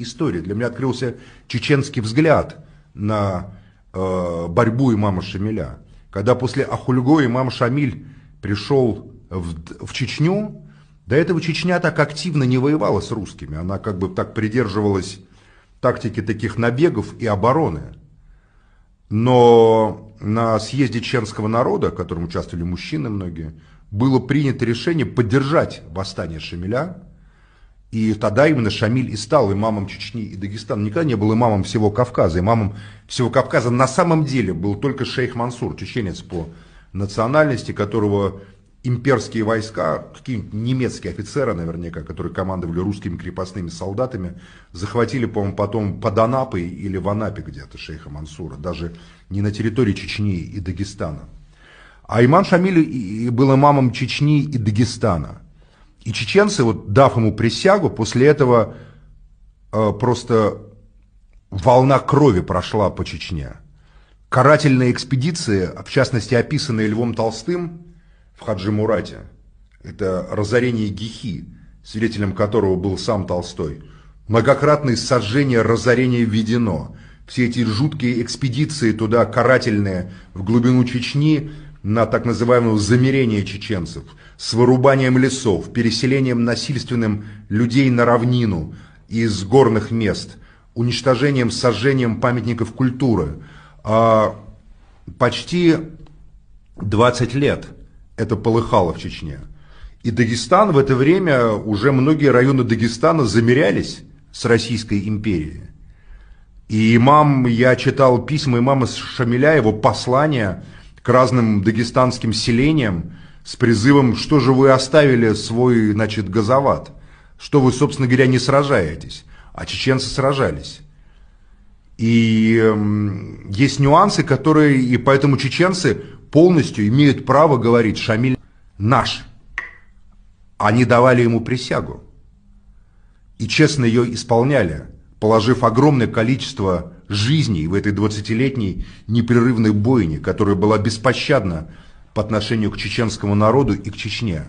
истории. Для меня открылся чеченский взгляд на борьбу имама Шамиля. Когда после Ахульго имам Шамиль пришел в Чечню, до этого Чечня так активно не воевала с русскими. Она как бы так придерживалась тактики таких набегов и обороны. Но на съезде чеченского народа, в котором участвовали мужчины многие, было принято решение поддержать восстание Шамиля. И тогда именно Шамиль и стал имамом Чечни и Дагестана. Никогда не был имамом всего Кавказа. Имамом всего Кавказа на самом деле был только шейх Мансур, чеченец по национальности, которого имперские войска, какие-нибудь немецкие офицеры наверняка, которые командовали русскими крепостными солдатами, захватили, по-моему, потом под Анапой или в Анапе где-то шейха Мансура, даже не на территории Чечни и Дагестана. А имам Шамиль был имамом Чечни и Дагестана. И чеченцы, вот дав ему присягу, после этого просто волна крови прошла по Чечне. Карательные экспедиции, в частности описанные Львом Толстым в Хаджи Мурате, это разорение Гихи, свидетелем которого был сам Толстой, многократные сожжения, разорение введено, все эти жуткие экспедиции туда, карательные, в глубину Чечни, на так называемое замирение чеченцев, с вырубанием лесов, переселением насильственным людей на равнину из горных мест, уничтожением, сожжением памятников культуры. Почти 20 лет это полыхало в Чечне. И Дагестан в это время, уже многие районы Дагестана замирялись с Российской империей. И я читал письма имама Шамиля, его послания к разным дагестанским селениям с призывом, что же вы оставили свой, газоват, что вы, собственно говоря, не сражаетесь, а чеченцы сражались. И есть нюансы, и поэтому чеченцы полностью имеют право говорить: Шамиль наш. Они давали ему присягу и честно ее исполняли, положив огромное количество жизней в этой 20-летней непрерывной бойне, которая была беспощадна по отношению к чеченскому народу и к Чечне.